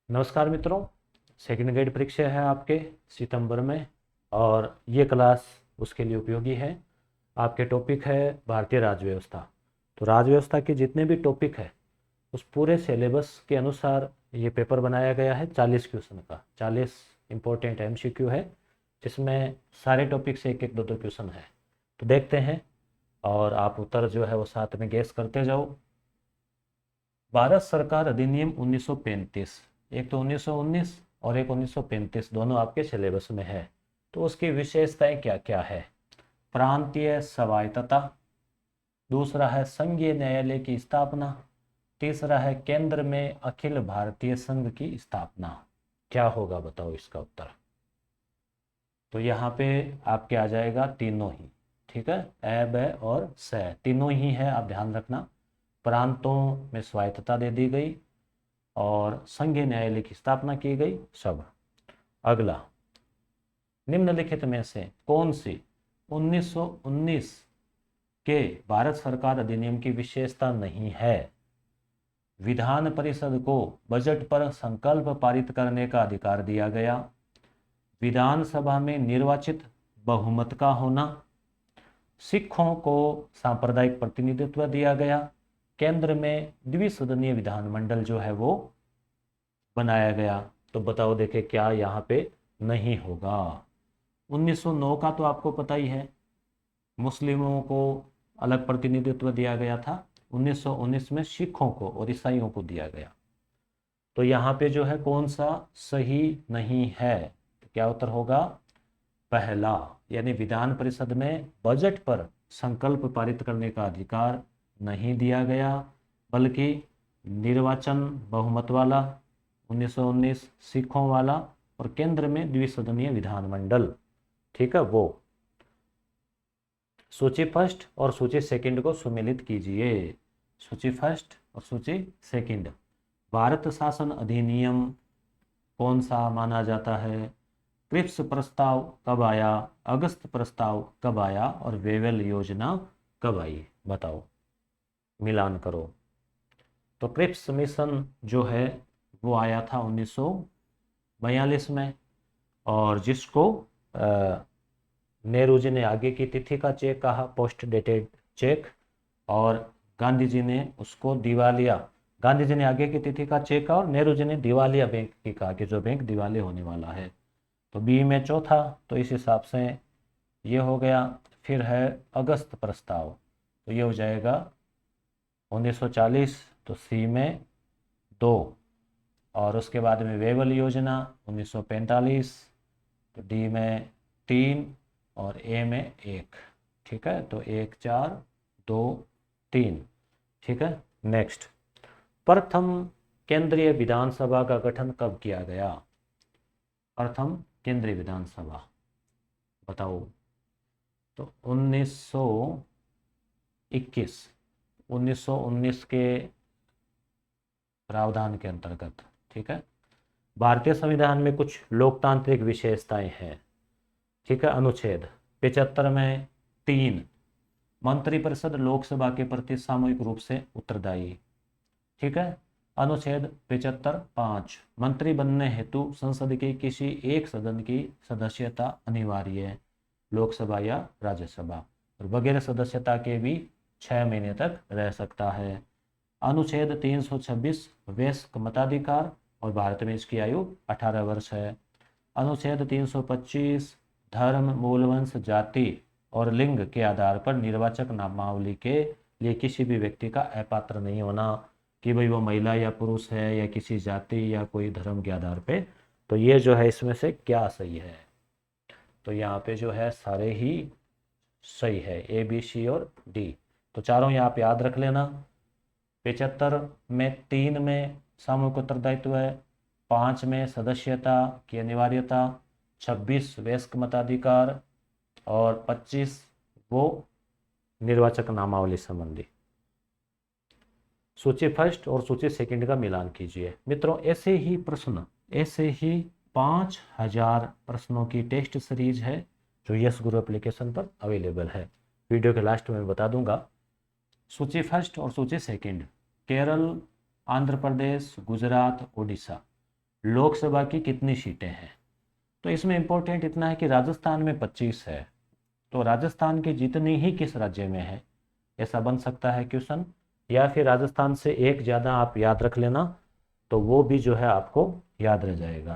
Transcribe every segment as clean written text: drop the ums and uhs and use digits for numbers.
नमस्कार मित्रों। Second grade परीक्षा है आपके सितंबर में और ये क्लास उसके लिए उपयोगी है। आपके टॉपिक है भारतीय राज्य व्यवस्था। तो राज्य व्यवस्था के जितने भी टॉपिक है उस पूरे सिलेबस के अनुसार ये पेपर बनाया गया है। 40 क्वेश्चन का 40 इम्पोर्टेंट MCQ है, जिसमें सारे टॉपिक से एक एक दो दो क्वेश्चन है। तो देखते हैं और आप उत्तर जो है वो साथ में गैस करते जाओ। भारत सरकार अधिनियम 1935, एक तो 1919 और एक 1935, दोनों आपके सिलेबस में है। तो उसकी विशेषताएं क्या क्या है? प्रांतीय स्वायत्तता, दूसरा है संघीय न्यायालय की स्थापना, तीसरा है केंद्र में अखिल भारतीय संघ की स्थापना। क्या होगा बताओ इसका उत्तर? तो यहाँ पे आपके आ जाएगा तीनों ही। ठीक है, ए ब और स तीनों ही है, आप ध्यान रखना। प्रांतों में स्वायत्तता दे दी गई और संघीय न्यायालय की स्थापना की गई, सब। अगला, निम्नलिखित में से कौन सी 1919 के भारत सरकार अधिनियम की विशेषता नहीं है? विधान परिषद को बजट पर संकल्प पारित करने का अधिकार दिया गया, विधानसभा में निर्वाचित बहुमत का होना, सिखों को सांप्रदायिक प्रतिनिधित्व दिया गया, केंद्र में द्विसदनीय विधानमंडल जो है वो बनाया गया। तो बताओ देखे क्या यहाँ पे नहीं होगा? 1909 का तो आपको पता ही है, मुस्लिमों को अलग प्रतिनिधित्व दिया गया था। 1919 में सिखों को और ईसाइयों को दिया गया। तो यहाँ पे जो है कौन सा सही नहीं है? तो क्या उत्तर होगा? पहला, यानी विधान परिषद में बजट पर संकल्प पारित करने का अधिकार नहीं दिया गया, बल्कि निर्वाचन बहुमत वाला 1919, सिखों वाला, और केंद्र में द्विसदनीय विधानमंडल। ठीक है, वो। सूची फर्स्ट और सूची सेकंड को सुमेलित कीजिए। सूची फर्स्ट और सूची सेकंड। भारत शासन अधिनियम कौन सा माना जाता है? क्रिप्स प्रस्ताव कब आया? अगस्त प्रस्ताव कब आया? और वेवेल योजना कब आई? बताओ, मिलान करो। तो क्रिप्स मिशन जो है वो आया था 1942 में, और जिसको नेहरू जी ने आगे की तिथि का चेक कहा, पोस्ट डेटेड चेक, और गांधी जी ने उसको दिवालिया, गांधी जी ने आगे की तिथि का चेक कहा और नेहरू जी ने दिवालिया बैंक की कहा कि जो बैंक दिवालिया होने वाला है। तो बी में चौथा, तो इस हिसाब से ये हो गया। फिर है अगस्त प्रस्ताव, तो ये हो जाएगा 1940, तो सी में 2, और उसके बाद में वेवल योजना 1945, तो डी में 3 और ए में 1। ठीक है, तो 1 4 2 3। ठीक है, नेक्स्ट। प्रथम केंद्रीय विधानसभा का गठन कब किया गया? प्रथम केंद्रीय विधानसभा बताओ। तो 1921, 1919 के प्रावधान के अंतर्गत। ठीक है, भारतीय संविधान में कुछ लोकतांत्रिक विशेषताएं हैं। ठीक है, अनुच्छेद 75 में 3, मंत्रिपरिषद लोकसभा के प्रति सामूहिक रूप से उत्तरदायी। ठीक है, अनुच्छेद 75 5, मंत्री बनने हेतु संसद के किसी एक सदन की सदस्यता अनिवार्य है, लोकसभा या राज्यसभा, और बगैर सदस्यता के भी 6 महीने तक रह सकता है। अनुच्छेद 326, वयस्क मताधिकार, और भारत में इसकी आयु 18 वर्ष है। अनुच्छेद 325, धर्म, मूलवंश, जाति और लिंग के आधार पर निर्वाचक नामावली के लिए किसी भी व्यक्ति का अपात्र नहीं होना, कि भाई वो महिला या पुरुष है या किसी जाति या कोई धर्म के आधार पे। तो ये जो है इसमें से क्या सही है? तो यहाँ पे जो है सारे ही सही है, ए बी सी और डी। तो चारों यहाँ पे याद रख लेना। 75 में 3 में सामूहिक उत्तरदायित्व है, 5 में सदस्यता की अनिवार्यता, 26 वयस्क मताधिकार, और 25 वो निर्वाचक नामावली संबंधी। सूची फर्स्ट और सूची सेकंड का मिलान कीजिए। मित्रों, ऐसे ही प्रश्न, ऐसे ही 5000 प्रश्नों की टेस्ट सीरीज है जो यस गुरु एप्लीकेशन पर अवेलेबल है। वीडियो के लास्ट में बता दूंगा। सूची फर्स्ट और सूची सेकंड, केरल, आंध्र प्रदेश, गुजरात, उड़ीसा, लोकसभा की कितनी सीटें हैं। तो इसमें इम्पोर्टेंट इतना है कि राजस्थान में 25 है, तो राजस्थान की जितनी ही किस राज्य में है, ऐसा बन सकता है क्वेश्चन। या फिर राजस्थान से एक ज़्यादा आप याद रख लेना, तो वो भी जो है आपको याद रह जाएगा।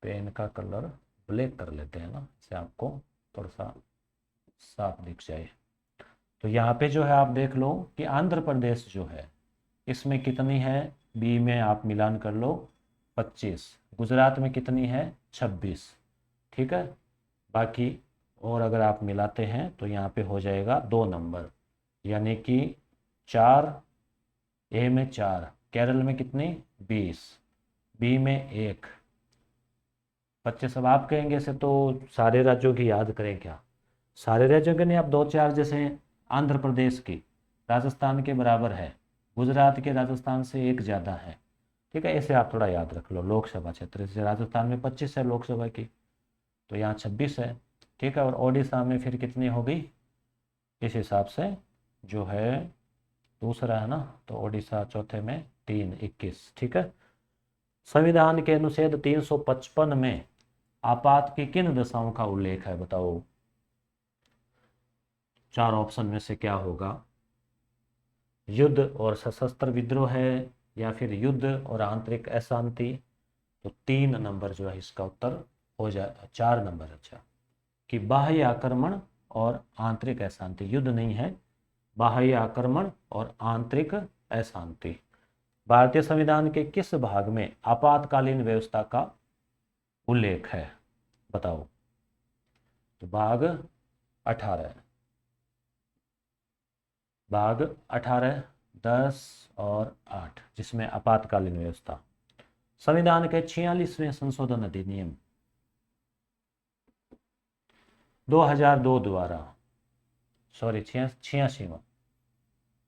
पेन का कलर ब्लैक कर लेते हैं ना, इससे आपको थोड़ा सा साफ दिख जाए। तो यहाँ पे जो है आप देख लो कि आंध्र प्रदेश जो है इसमें कितनी है, बी में आप मिलान कर लो 25, गुजरात में कितनी है 26, ठीक है। बाकी और अगर आप मिलाते हैं तो यहाँ पे हो जाएगा 2 नंबर, यानी कि 4, ए में 4, केरल में कितनी 20, बी में 1, 25। अब आप कहेंगे से तो सारे राज्यों की याद करें क्या, सारे राज्यों के नहीं, आप 2-4 जैसे आंध्र प्रदेश की राजस्थान के बराबर है, गुजरात के राजस्थान से एक ज़्यादा है, ठीक है। ऐसे आप थोड़ा याद रख लो। लोकसभा क्षेत्र से राजस्थान में 25 है लोकसभा की, तो यहाँ 26 है, ठीक है। और ओडिशा में फिर कितनी होगी इस हिसाब से जो है, दूसरा है ना, तो ओडिशा चौथे में 3, 21, ठीक है। संविधान के अनुच्छेद 355 में आपात की किन दशाओं का उल्लेख है, बताओ। 4 ऑप्शन में से क्या होगा, युद्ध और सशस्त्र विद्रोह है, या फिर युद्ध और आंतरिक अशांति। तो 3 नंबर जो है इसका उत्तर हो जाए, 4 नंबर, अच्छा, कि बाह्य आक्रमण और आंतरिक अशांति। युद्ध नहीं है, बाह्य आक्रमण और आंतरिक अशांति। भारतीय संविधान के किस भाग में आपातकालीन व्यवस्था का उल्लेख है, बताओ। तो भाग 18, भाग 18, 10 और 8, जिसमें आपातकालीन व्यवस्था। संविधान के 46वें संशोधन अधिनियम 2002 द्वारा, सॉरी 86वां,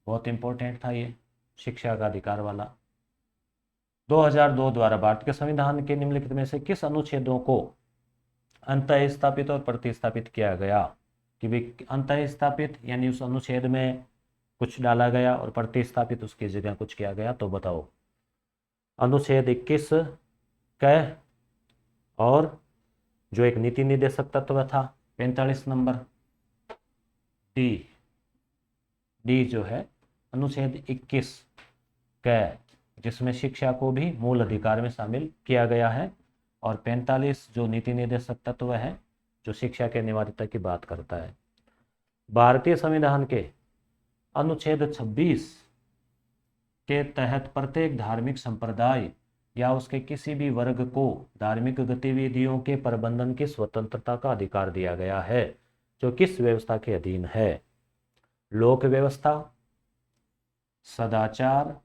बहुत इंपॉर्टेंट था ये, शिक्षा का अधिकार वाला। 2002 द्वारा भारत के संविधान के निम्नलिखित में से किस अनुच्छेदों को अंतः स्थापित और प्रतिस्थापित किया गया, कि भाई अंतः स्थापित यानी उस अनुच्छेद में कुछ डाला गया और प्रतिस्थापित उसकी जगह कुछ किया गया, तो बताओ। अनुच्छेद 21 क और जो एक नीति निर्देशक तत्व था 45 नंबर, डी, डी जो है अनुच्छेद 21 क, जिसमें शिक्षा को भी मूल अधिकार में शामिल किया गया है, और 45 जो नीति निर्देशक तत्व है जो शिक्षा के अनिवार्यता की बात करता है। भारतीय संविधान के अनुच्छेद 26 के तहत प्रत्येक धार्मिक संप्रदाय या उसके किसी भी वर्ग को धार्मिक गतिविधियों के प्रबंधन की स्वतंत्रता का अधिकार दिया गया है, जो किस व्यवस्था के अधीन है। लोक व्यवस्था, सदाचार,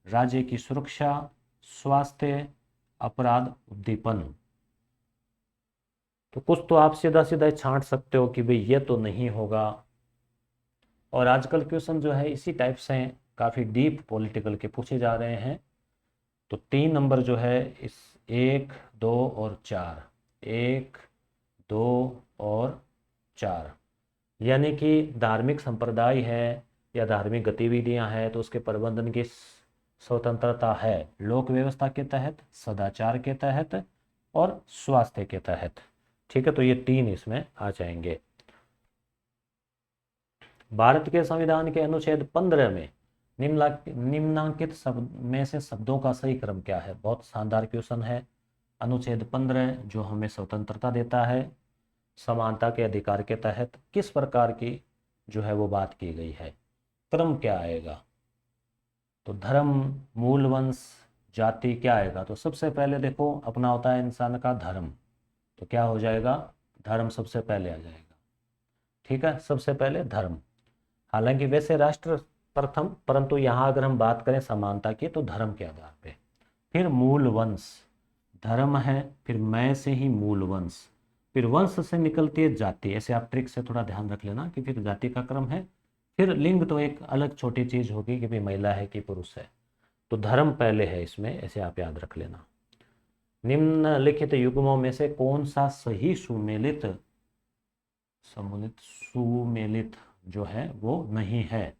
राज्य की सुरक्षा, स्वास्थ्य, अपराध उद्दीपन। तो कुछ तो आप सीधा सीधा छांट सकते हो कि भाई ये तो नहीं होगा। और आजकल क्वेश्चन जो है इसी टाइप से काफ़ी डीप पॉलिटिकल के पूछे जा रहे हैं। तो 3 नंबर जो है इस 1, 2 और 4, 1, 2 और 4, यानी कि धार्मिक संप्रदाय है या धार्मिक गतिविधियां हैं तो उसके प्रबंधन की स्वतंत्रता है लोक व्यवस्था के तहत, सदाचार के तहत और स्वास्थ्य के तहत, ठीक है। तो ये 3 इसमें आ जाएंगे। भारत के संविधान के अनुच्छेद 15 में निम्नांकित शब्द में से शब्दों का सही क्रम क्या है। बहुत शानदार क्वेश्चन है। अनुच्छेद 15 जो हमें स्वतंत्रता देता है, समानता के अधिकार के तहत किस प्रकार की जो है वो बात की गई है, क्रम क्या आएगा। तो धर्म, मूल वंश, जाति क्या आएगा। तो सबसे पहले देखो अपना होता है इंसान का धर्म, तो क्या हो जाएगा, धर्म सबसे पहले आ जाएगा, ठीक है। सबसे पहले धर्म, हालांकि वैसे राष्ट्र प्रथम, परंतु यहाँ अगर हम बात करें समानता की तो धर्म के आधार पे। फिर मूल वंश, धर्म है, फिर मैं से ही मूल वंश, फिर वंश से निकलती है जाति। ऐसे आप ट्रिक से थोड़ा ध्यान रख लेना कि फिर जाति का क्रम है, फिर लिंग तो एक अलग छोटी चीज होगी कि भाई महिला है कि पुरुष है। तो धर्म पहले है इसमें, ऐसे आप याद रख लेना। निम्नलिखित युग्मों में से कौन सा सही सुमेलित जो है वो नहीं है।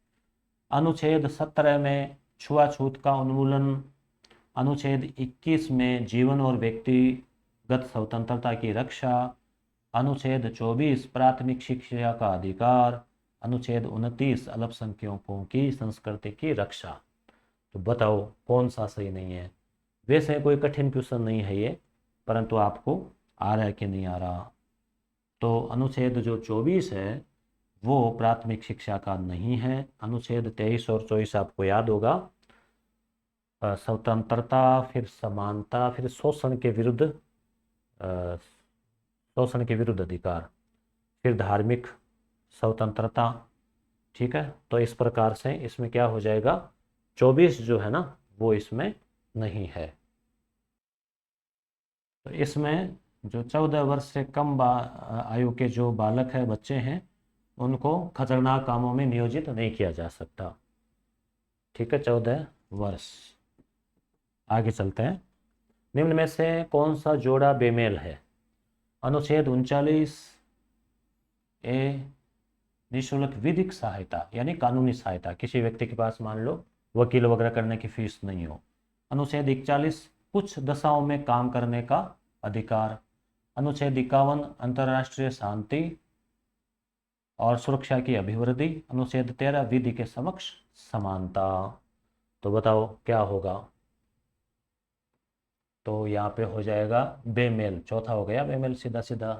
अनुच्छेद 17 में छुआछूत का उन्मूलन, अनुच्छेद 21 में जीवन और व्यक्तिगत स्वतंत्रता की रक्षा, अनुच्छेद 24 प्राथमिक शिक्षा का अधिकार, अनुच्छेद 29 अल्पसंख्यकों की संस्कृति की रक्षा। तो बताओ कौन सा सही नहीं है। वैसे कोई कठिन क्वेश्चन नहीं है ये, परंतु आपको आ रहा है कि नहीं आ रहा। तो अनुच्छेद जो 24 है वो प्राथमिक शिक्षा का नहीं है। अनुच्छेद 23 और 24 आपको याद होगा, स्वतंत्रता, फिर समानता, फिर शोषण के विरुद्ध अधिकार, फिर धार्मिक स्वतंत्रता। ठीक है, तो इस प्रकार से इसमें क्या हो जाएगा, 24 जो है ना वो इसमें नहीं है। तो इसमें जो 14 वर्ष से कम आयु के जो बालक है, बच्चे हैं, उनको खतरनाक कामों में नियोजित नहीं किया जा सकता। ठीक है, 14 वर्ष। आगे चलते हैं। निम्न में से कौन सा जोड़ा बेमेल है। अनुच्छेद 39 ए निःशुल्क विधिक सहायता यानी कानूनी सहायता, किसी व्यक्ति के पास मान लो वकील वगैरह करने की फीस नहीं हो। अनुच्छेद 41 कुछ दशाओं में काम करने का अधिकार। अनुच्छेद 51 अंतर्राष्ट्रीय शांति और सुरक्षा की अभिवृद्धि। अनुच्छेद 13 विधि के समक्ष समानता। तो बताओ क्या होगा। तो यहाँ पे हो जाएगा बेमेल, चौथा हो गया बेमेल सीधा सीधा।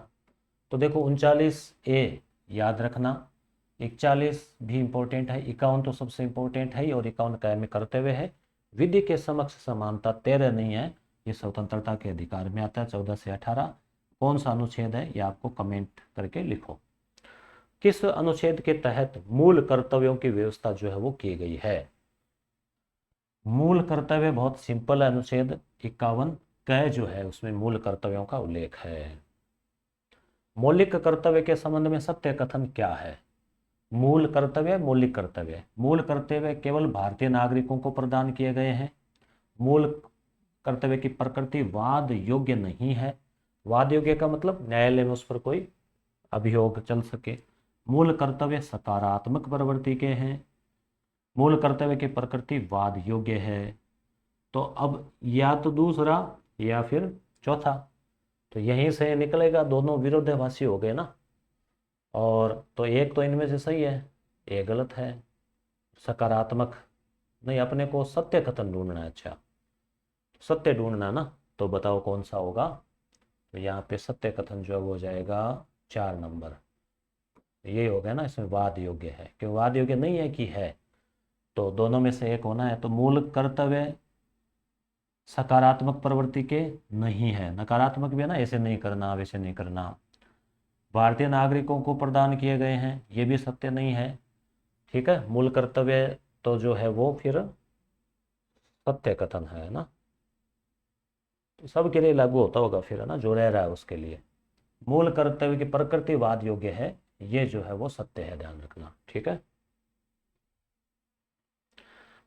तो देखो 39A याद रखना, 41 भी इम्पोर्टेंट है, 51 तो सबसे इम्पोर्टेंट है और 51 कायम में करते हुए है। विधि के समक्ष समानता 13 नहीं है, ये स्वतंत्रता के अधिकार में आता है। 14 से 18 कौन सा अनुच्छेद है ये आपको कमेंट करके लिखो। किस अनुच्छेद के तहत मूल कर्तव्यों की व्यवस्था जो है वो की गई है। मूल कर्तव्य बहुत सिंपल है, अनुच्छेद 51 क जो है उसमें मूल कर्तव्यों का उल्लेख है। मौलिक कर्तव्य के संबंध में सत्य कथन क्या है। मूल कर्तव्य, मौलिक कर्तव्य। मूल कर्तव्य केवल भारतीय नागरिकों को प्रदान किए गए हैं। मूल कर्तव्य की प्रकृति वाद योग्य नहीं है। वाद योग्य का मतलब न्यायालय में उस पर कोई अभियोग चल सके। मूल कर्तव्य सकारात्मक प्रवृत्ति के हैं। मूल कर्तव्य की प्रकृति वाद योग्य है। तो अब या तो दूसरा या फिर चौथा, तो यहीं से निकलेगा दोनों विरोधाभासी हो गए ना। और तो एक तो इनमें से सही है, एक गलत है। सकारात्मक नहीं, अपने को सत्य कथन ढूंढना है। अच्छा, सत्य ढूंढना ना, तो बताओ कौन सा होगा। तो यहाँ पे सत्य कथन जो हो जाएगा 4 नंबर, ये हो गया ना। इसमें वाद योग्य है, क्यों वाद योग्य नहीं है कि है, तो दोनों में से एक होना है। तो मूल कर्तव्य सकारात्मक प्रवृत्ति के नहीं है, नकारात्मक भी है ना, ऐसे नहीं करना वैसे नहीं करना। भारतीय नागरिकों को प्रदान किए गए हैं, ये भी सत्य नहीं है। ठीक है, मूल कर्तव्य तो जो है वो फिर सत्य कथन है ना, तो सबके लिए लागू होता होगा फिर, है ना, जो रह रहा है उसके लिए। मूल कर्तव्य की प्रकृति वाद योग्य है, ये जो है वो सत्य है, ध्यान रखना। ठीक है।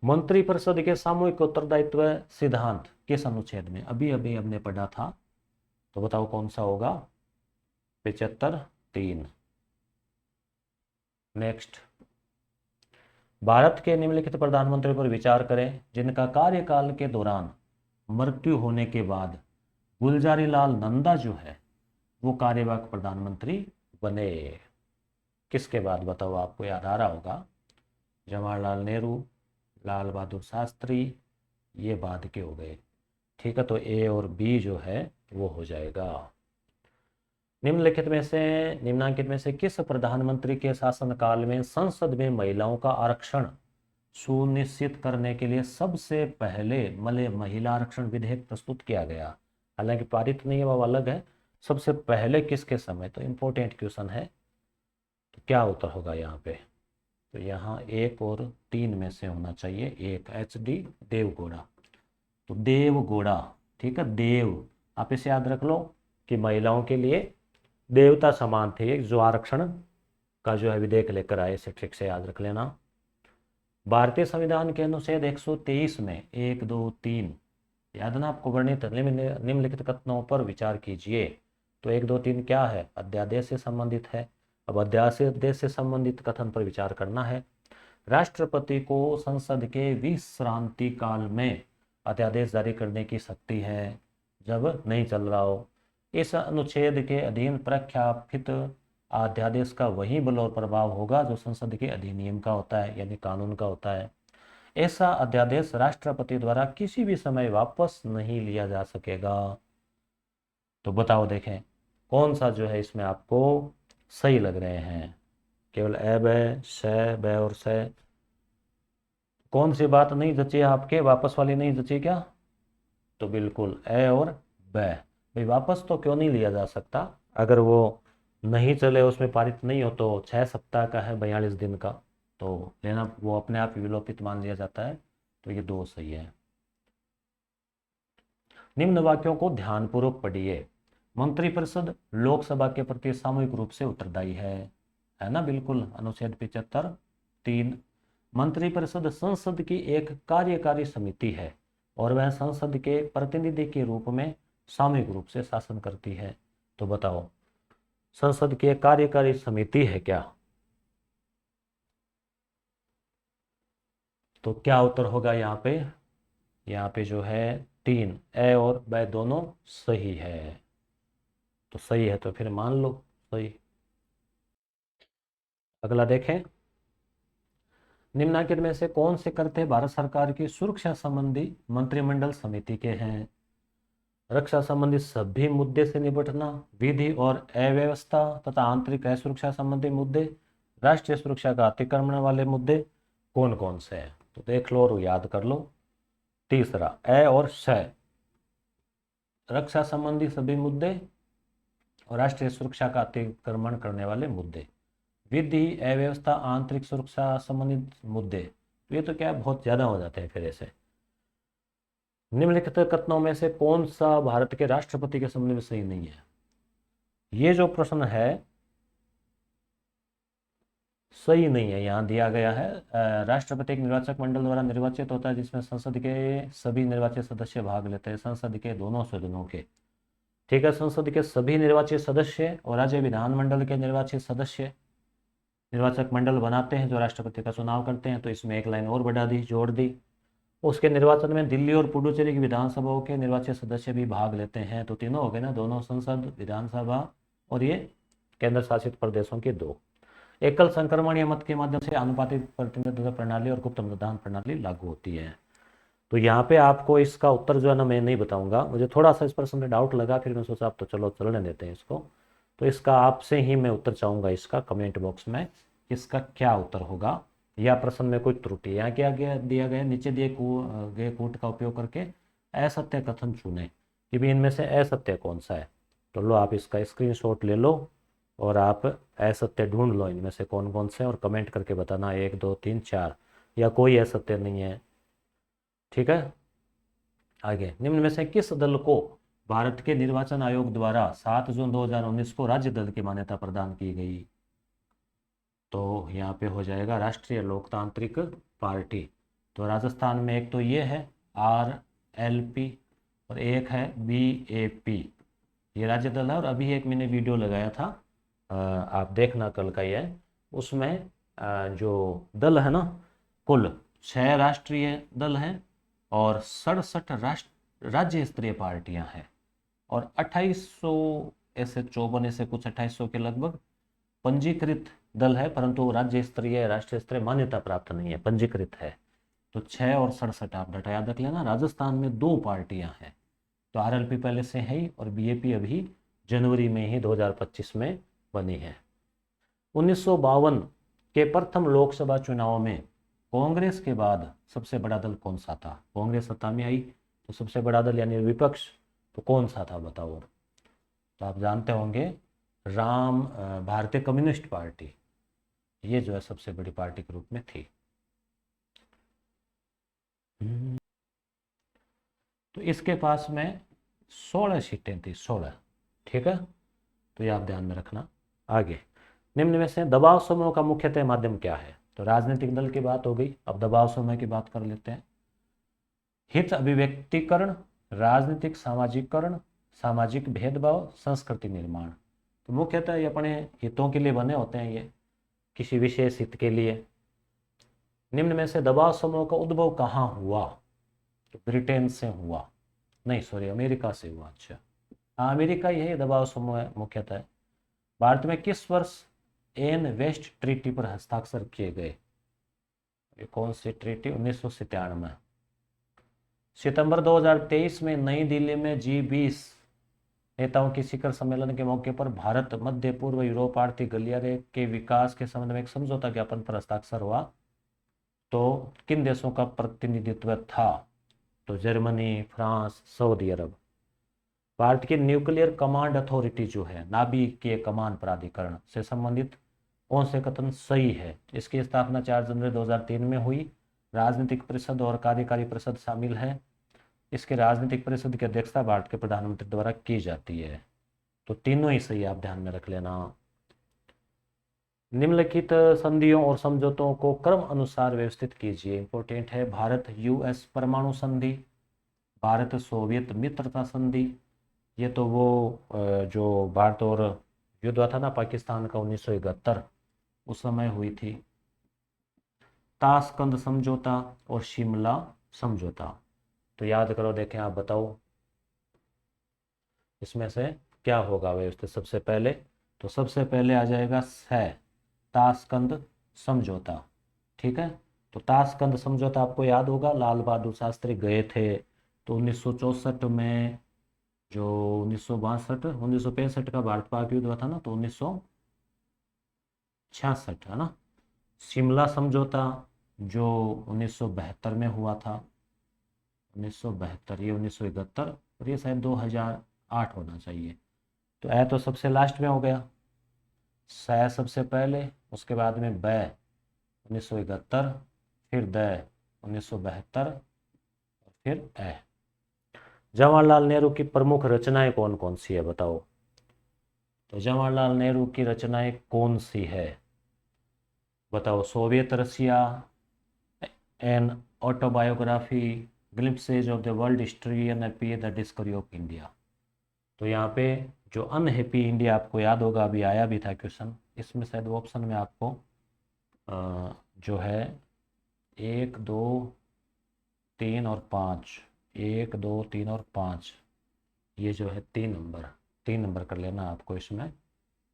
मंत्रिपरिषद के सामूहिक उत्तरदायित्व सिद्धांत किस अनुच्छेद में, अभी अभी हमने पढ़ा था, तो बताओ कौन सा होगा। 75(3). नेक्स्ट, भारत के निम्नलिखित प्रधानमंत्री पर विचार करें जिनका कार्यकाल के दौरान मृत्यु होने के बाद गुलजारी लाल नंदा जो है वो कार्यवाहक प्रधानमंत्री बने। किसके बाद बताओ, आपको याद आ रहा होगा, जवाहरलाल नेहरू, लाल बहादुर शास्त्री, ये बाद के हो गए। ठीक है, तो ए और बी जो है वो हो जाएगा। निम्नांकित में से किस प्रधानमंत्री के शासनकाल में संसद में महिलाओं का आरक्षण सुनिश्चित करने के लिए सबसे पहले महिला आरक्षण विधेयक प्रस्तुत किया गया। हालांकि पारित नहीं है, वो अलग है। सबसे पहले किसके समय, तो इंपॉर्टेंट क्वेश्चन है। तो क्या उत्तर होगा यहाँ पे, तो यहाँ 1 और 3 में से होना चाहिए। 1 HD देवगौड़ा, तो देवगौड़ा। ठीक है, देव, आप इसे याद रख लो कि महिलाओं के लिए देवता समान थे, जो आरक्षण का जो है विधेयक लेकर आए, इसे ठीक से याद रख लेना। भारतीय संविधान के अनुच्छेद 123 में 1, 2, 3 याद ना आपको, वर्णित निम्नलिखित कथनों पर विचार कीजिए। तो 1, 2, 3 क्या है, अध्यादेश से संबंधित है। अब अध्यादेश से संबंधित कथन पर विचार करना है। राष्ट्रपति को संसद के विश्रांति काल में अध्यादेश जारी करने की शक्ति है जब नहीं चल रहा हो। इस अनुच्छेद के अधीन प्रख्यापित अध्यादेश का वही बल और प्रभाव होगा जो संसद के अधिनियम का होता है, यानी कानून का होता है। ऐसा अध्यादेश राष्ट्रपति द्वारा किसी भी समय वापस नहीं लिया जा सकेगा। तो बताओ देखें कौन सा जो है इसमें आपको सही लग रहे हैं। केवल ए ब से ब और से, कौन सी बात नहीं जची आपके, वापस वाली नहीं जची क्या? तो बिल्कुल ए और ब। भाई वापस तो क्यों नहीं लिया जा सकता, अगर वो नहीं चले, उसमें पारित नहीं हो, तो 6 सप्ताह का है, 42 दिन का, तो लेना वो अपने आप ही विलोपित मान लिया जाता है। तो ये 2 सही है। निम्न वाक्यों को ध्यानपूर्वक पढ़िए। मंत्रिपरिषद लोकसभा के प्रति सामूहिक रूप से उत्तरदायी है ना? बिल्कुल। अनुच्छेद 75 3, मंत्रिपरिषद संसद की एक कार्यकारी समिति है और वह संसद के प्रतिनिधि के रूप में सामूहिक रूप से शासन करती है। तो बताओ संसद की एक कार्यकारी समिति है क्या? तो क्या उत्तर होगा यहाँ पे? यहाँ पे जो है 3, ए और ब दोनों सही है। तो सही है तो फिर मान लो सही। अगला देखें, निम्नलिखित में से कौन से कर्तव्य भारत सरकार की सुरक्षा संबंधी मंत्रिमंडल समिति के हैं? रक्षा संबंधी सभी मुद्दे से निपटना, विधि और अव्यवस्था तथा आंतरिक सुरक्षा संबंधी मुद्दे, राष्ट्रीय सुरक्षा का अतिक्रमण वाले मुद्दे कौन कौन से हैं? तो देख लो और याद कर लो। तीसरा ए और स, रक्षा संबंधी सभी मुद्दे और राष्ट्रीय सुरक्षा का अतिक्रमण करने वाले मुद्दे, विधि अव्यवस्था आंतरिक सुरक्षा संबंधित मुद्दे। तो ये तो क्या बहुत ज्यादा हो जाते हैं फिर ऐसे। निम्नलिखित कथनों में से कौन सा भारत के राष्ट्रपति के संबंध में सही नहीं है? ये जो प्रश्न है सही नहीं है। यहाँ दिया गया है राष्ट्रपति एक निर्वाचक मंडल द्वारा निर्वाचित होता है जिसमें संसद के सभी निर्वाचित सदस्य भाग लेते हैं, संसद के दोनों सदनों के। ठीक है, संसद के सभी निर्वाचित सदस्य और राज्य विधानमंडल के निर्वाचित सदस्य निर्वाचक मंडल बनाते हैं जो राष्ट्रपति का चुनाव करते हैं। तो इसमें एक लाइन और बढ़ा दी, जोड़ दी। उसके निर्वाचन में दिल्ली और पुडुचेरी की विधानसभाओं के निर्वाचित सदस्य भी भाग लेते हैं। तो तीनों हो गए ना, दोनों संसद, विधानसभा और ये केंद्र शासित प्रदेशों के 2। एकल संक्रमण या मत के माध्यम से आनुपातिक प्रतिनिधित्व प्रणाली और गुप्त मतदान प्रणाली लागू होती है। तो यहाँ पे आपको इसका उत्तर जो है ना मैं नहीं बताऊंगा, मुझे थोड़ा सा इस प्रश्न में डाउट लगा, फिर मैं सोचा आप तो चलो चलने देते हैं इसको। तो इसका आपसे ही मैं उत्तर चाहूंगा इसका कमेंट बॉक्स में, इसका क्या उत्तर होगा या प्रश्न में कोई त्रुटि। यहाँ क्या दिया गया, नीचे दिए गए कूट का उपयोग करके असत्य कथन चुने कि भी इनमें से असत्य कौन सा है। तो लो आप इसका स्क्रीनशॉट ले लो और आप असत्य ढूंढ लो इनमें से कौन कौन से, और कमेंट करके बताना 1 2 3 4 या कोई असत्य नहीं है। ठीक है, आगे, निम्न में से किस दल को भारत के निर्वाचन आयोग द्वारा 7 जून 2019 को राज्य दल की मान्यता प्रदान की गई? तो यहाँ पे हो जाएगा राष्ट्रीय लोकतांत्रिक पार्टी। तो राजस्थान में एक तो ये है RLP और एक है BAP, ये राज्य दल है। और अभी एक मैंने वीडियो लगाया था, आप देखना कल का ही है, उसमें जो दल है ना, कुल 6 राष्ट्रीय दल हैं और 67 राज्य स्तरीय पार्टियां हैं और 2800 ऐसे 54 ऐसे कुछ 2800 के लगभग पंजीकृत दल है, परंतु राज्य स्तरीय राष्ट्रीय स्तरीय मान्यता प्राप्त नहीं है, पंजीकृत है। तो 6 और 67 आप डाटा याद रख लेना। राजस्थान में 2 पार्टियां हैं, तो RLP पहले से है ही और BAP अभी जनवरी में ही 2025 में बनी है। 1952 के प्रथम लोकसभा चुनाव में कांग्रेस के बाद सबसे बड़ा दल कौन सा था? कांग्रेस सत्ता में आई तो सबसे बड़ा दल यानी विपक्ष तो कौन सा था बताओ? तो आप जानते होंगे भारतीय कम्युनिस्ट पार्टी, ये जो है सबसे बड़ी पार्टी के रूप में थी। तो इसके पास में 16 सीटें थी, 16। ठीक है, तो ये आप ध्यान में रखना। आगे, निम्न में से दबाव समूह का मुख्यतः माध्यम क्या है? तो राजनीतिक दल की बात हो गई, अब दबाव समूह की बात कर लेते हैं। हित अभिव्यक्तिकरण, राजनीतिक सामाजिकरण, सामाजिक भेदभाव, संस्कृति निर्माण। तो मुख्यतः ये अपने हितों के लिए बने होते हैं, ये किसी विशेष हित के लिए। निम्न में से दबाव समूह का उद्भव कहाँ हुआ? तो ब्रिटेन से हुआ, नहीं सॉरी अमेरिका से हुआ। अच्छा हाँ, अमेरिका ही है, दबाव समूह है मुख्यतः। भारत में किस वर्ष एन वेस्ट ट्रीटी पर हस्ताक्षर किए गए? ये कौन सी ट्रीटी? 1997। सितंबर 2023 में नई दिल्ली में G20 नेताओं की शिखर सम्मेलन के मौके पर भारत मध्य पूर्व यूरोप आर्थिक गलियारे के विकास के संबंध में एक समझौता ज्ञापन पर हस्ताक्षर हुआ। तो किन देशों का प्रतिनिधित्व था? तो जर्मनी, फ्रांस, सऊदी अरब। भारत की न्यूक्लियर कमांड अथॉरिटी जो है, नाभिकीय कमान प्राधिकरण से संबंधित कौन से कथन सही है? इसकी स्थापना 4 जनवरी 2003 में हुई। राजनीतिक परिषद और कार्यकारी परिषद शामिल है। इसके राजनीतिक परिषद की अध्यक्षता भारत के प्रधानमंत्री द्वारा की जाती है। तो तीनों ही सही, आप ध्यान में रख लेना। निम्नलिखित संधियों और समझौतों को क्रम अनुसार व्यवस्थित कीजिए। इंपॉर्टेंट है। भारत यूएस परमाणु संधि, भारत सोवियत मित्रता संधि, ये तो वो जो भारत और युद्ध हुआ था ना पाकिस्तान का 1971, उस समय हुई थी। ताशकंद समझौता और शिमला समझौता। तो याद करो, देखें आप बताओ इसमें से क्या होगा व्यवस्थित। सबसे पहले तो सबसे पहले आ जाएगा ताशकंद समझौता। ठीक है, तो ताशकंद समझौता आपको याद होगा, लाल बहादुर शास्त्री गए थे तो 1964 में, जो 1965 का भारत पाक युद्ध हुआ था ना, तो 1966 है ना। शिमला समझौता जो 1972 में हुआ था, 1972, ये 1971 और ये शायद 2008 होना चाहिए। तो ए तो सबसे लास्ट में हो गया, सबसे पहले, उसके बाद में बै 1971, फिर द 1972 और फिर ए। जवाहरलाल नेहरू की प्रमुख रचनाएं कौन कौन सी है बताओ? तो जवाहरलाल नेहरू की रचनाएं कौन सी है बताओ? Soviet Russia, an autobiography, glimpses of the world history, and happy the discovery of India. तो यहाँ पे जो अनहैप्पी इंडिया आपको याद होगा, अभी आया भी था क्वेश्चन, इसमें शायद ऑप्शन में आपको जो है 1, 2, 3 और 5, 1, 2, 3 और 5, ये जो है 3 नंबर कर लेना आपको इसमें,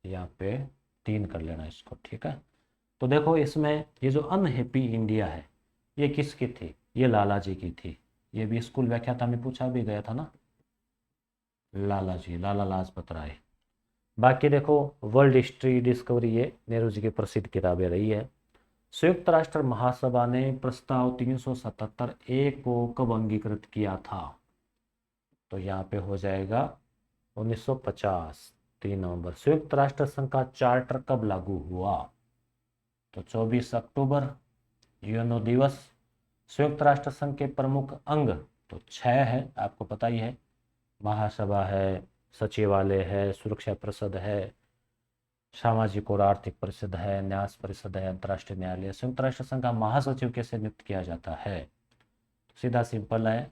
यहाँ पे 3 कर लेना इसको। ठीक है, तो देखो इसमें ये जो अनहैप्पी इंडिया है ये किसकी थी? ये लाला जी की थी। ये भी स्कूल व्याख्याता में पूछा भी गया था ना, लाला जी, लाला लाजपत राय। बाकी देखो वर्ल्ड हिस्ट्री डिस्कवरी, ये नेहरू जी की प्रसिद्ध किताबें रही है। संयुक्त राष्ट्र महासभा ने प्रस्ताव 377A को कब अंगीकृत किया था? तो यहाँ पे हो जाएगा 1950, 3 नवंबर। संयुक्त राष्ट्र संघ का चार्टर कब लागू हुआ? तो 24 अक्टूबर। यूएनओ दिवस। संयुक्त राष्ट्र संघ के प्रमुख अंग तो 6 है, आपको पता ही है। महासभा है, सचिवालय है, सुरक्षा परिषद है, सामाजिक और आर्थिक परिषद है, न्यास परिषद है, अंतर्राष्ट्रीय न्यायालय। संयुक्त राष्ट्र संघ का महासचिव कैसे नियुक्त किया जाता है? सीधा सिंपल है,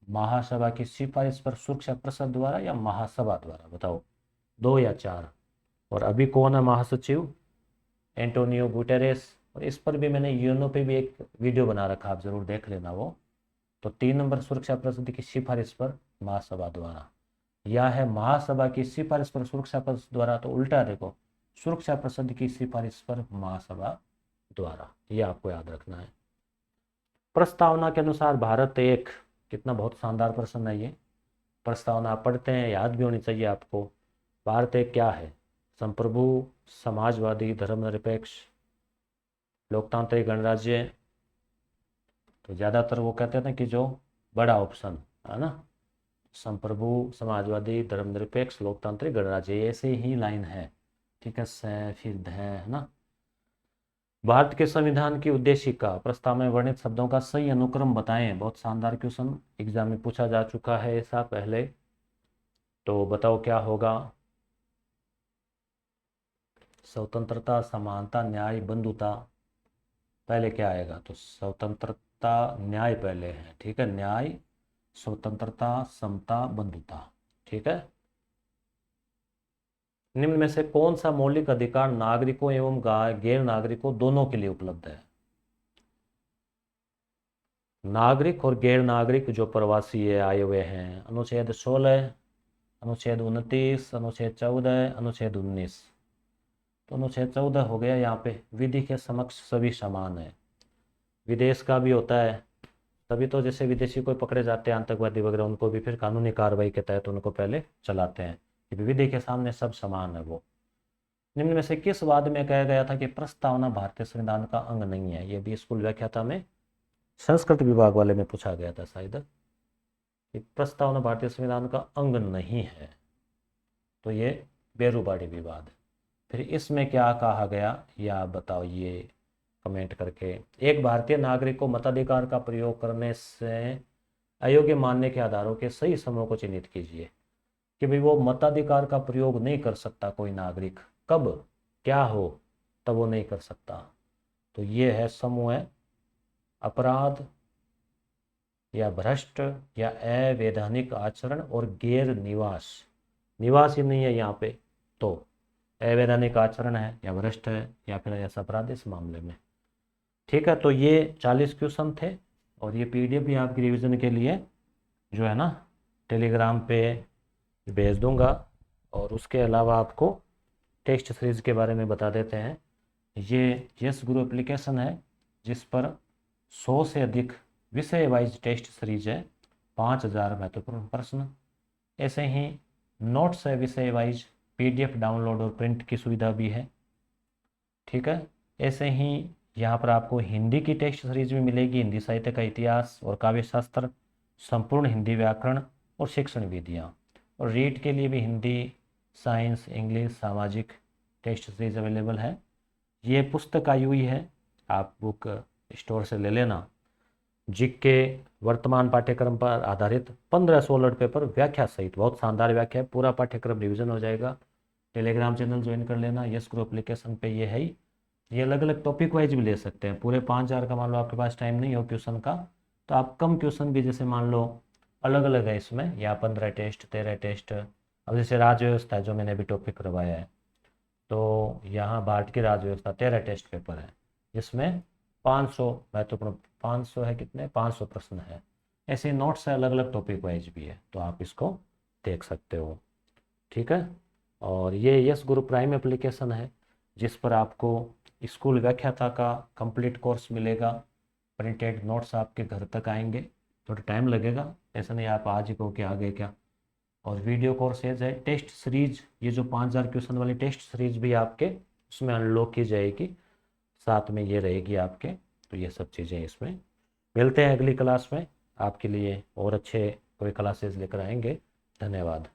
महासभा की सिफारिश पर सुरक्षा परिषद द्वारा या महासभा द्वारा? बताओ, 2 या 4। और अभी कौन है महासचिव? Antonio Guterres. और इस पर भी मैंने यूएनओ पे भी एक वीडियो बना रखा, आप जरूर देख लेना वो। तो 3 नंबर सुरक्षा परिषद की सिफारिश पर महासभा द्वारा, या है महासभा की सिफारिश पर सुरक्षा परिषद द्वारा, तो उल्टा देखो, सुरक्षा परिषद की सिफारिश पर महासभा द्वारा, ये आपको याद रखना है। प्रस्तावना के अनुसार भारत एक, कितना बहुत शानदार प्रश्न है ये। प्रस्तावना पढ़ते हैं, याद भी होनी चाहिए आपको। भारत एक क्या है? संप्रभु, समाजवादी, धर्मनिरपेक्ष, लोकतांत्रिक गणराज्य। तो ज़्यादातर वो कहते हैं कि जो बड़ा ऑप्शन है ना, संप्रभु, समाजवादी, धर्मनिरपेक्ष, लोकतांत्रिक गणराज्य, ऐसे ही लाइन है। ठीक है, फिर है ना। भारत के संविधान की उद्देशिका, प्रस्ताव में वर्णित शब्दों का सही अनुक्रम बताएं। बहुत शानदार क्वेश्चन, एग्जाम में पूछा जा चुका है ऐसा पहले। तो बताओ क्या होगा? स्वतंत्रता, समानता, न्याय, बंधुता। पहले क्या आएगा? तो स्वतंत्रता, न्याय पहले है। ठीक है, न्याय, स्वतंत्रता, समता, बंधुता। ठीक है। निम्न में से कौन सा मौलिक अधिकार नागरिकों एवं गैर नागरिकों दोनों के लिए उपलब्ध है? नागरिक और गैर नागरिक जो प्रवासी है आए हुए हैं, अनुच्छेद 16, अनुच्छेद 29, अनुच्छेद 14, अनुच्छेद 19। तो अनुच्छेद 14 हो गया, यहाँ पे विधि के समक्ष सभी समान है। विदेश का भी होता है, तभी तो जैसे विदेशी कोई पकड़े जाते हैं आतंकवादी वगैरह, उनको भी फिर कानूनी कार्रवाई के तहत उनको पहले चलाते हैं कि विधि के सामने सब समान है। वो निम्न में से किस वाद में कहा गया था कि प्रस्तावना भारतीय संविधान का अंग नहीं है? ये भी स्कूल व्याख्याता में संस्कृत विभाग वाले में पूछा गया था शायद, कि प्रस्तावना भारतीय संविधान का अंग नहीं है। तो ये बेरुबाड़ी विवाद। फिर इसमें क्या कहा गया या बताओ ये कमेंट करके। एक भारतीय नागरिक को मताधिकार का प्रयोग करने से अयोग्य मानने के आधारों के सही समूह को चिन्हित कीजिए कि भाई वो मताधिकार का प्रयोग नहीं कर सकता कोई नागरिक, कब क्या हो तब वो नहीं कर सकता। तो ये है समूह है अपराध या भ्रष्ट या अवैधानिक आचरण और गैर निवास, निवास ही नहीं है यहाँ पे, तो अवैधानिक आचरण है या भ्रष्ट है या फिर ऐसा अपराध इस मामले में। ठीक है, तो ये 40 क्वेश्चन थे और ये पीडीएफ भी आपकी रिवीजन के लिए जो है ना टेलीग्राम पे भेज दूंगा। और उसके अलावा आपको टेस्ट सीरीज के बारे में बता देते हैं। ये यस गुरु एप्लीकेशन है जिस पर 100 से अधिक विषय वाइज टेस्ट सीरीज है, 5000 महत्वपूर्ण प्रश्न। ऐसे ही नोट्स है विषय वाइज, पीडीएफ डाउनलोड और प्रिंट की सुविधा भी है। ठीक है, ऐसे ही यहाँ पर आपको हिंदी की टेस्ट सीरीज भी मिलेगी, हिंदी साहित्य का इतिहास और काव्य शास्त्र, संपूर्ण हिंदी व्याकरण और शिक्षण विधियाँ। और रीड के लिए भी हिंदी, साइंस, इंग्लिश, सामाजिक टेस्ट सीरीज अवेलेबल है। ये पुस्तक आई हुई है, आप बुक स्टोर से ले लेना। जिक के वर्तमान पाठ्यक्रम पर आधारित 15 सोलर पेपर व्याख्या सहित, बहुत शानदार व्याख्या है, पूरा पाठ्यक्रम रिवीजन हो जाएगा। टेलीग्राम चैनल ज्वाइन कर लेना, यस ग्रुप एप्लीकेशन पे ये है ही। ये अलग अलग टॉपिक वाइज भी ले सकते हैं। पूरे 5000 का मान लो आपके पास टाइम नहीं हो क्वेश्चन का, तो आप कम क्वेश्चन भी जैसे मान लो अलग अलग है इसमें, या 15 टेस्ट 13 टेस्ट। अब जैसे राज्य व्यवस्था जो मैंने अभी टॉपिक करवाया है, तो यहाँ भारत की राज्य व्यवस्था 13 टेस्ट पेपर है, जिसमें 500 महत्वपूर्ण 500 है, कितने 500 प्रश्न है। ऐसे नोट्स है अलग अलग टॉपिक वाइज भी है, तो आप इसको देख सकते हो। ठीक है, और ये यस गुरु प्राइम एप्लीकेशन है जिस पर आपको स्कूल व्याख्याता का कंप्लीट कोर्स मिलेगा। प्रिंटेड नोट्स आपके घर तक आएंगे, थोड़ा टाइम लगेगा, ऐसा नहीं आप आज ही कहो कि आ गए क्या। और वीडियो कोर्सेज है, टेस्ट सीरीज, ये जो 5000 क्वेश्चन वाली टेस्ट सीरीज भी आपके उसमें अनलॉक की जाएगी, साथ में ये रहेगी आपके। तो ये सब चीज़ें इसमें। मिलते हैं अगली क्लास में, आपके लिए और अच्छे कोई क्लासेस लेकर आएंगे। धन्यवाद।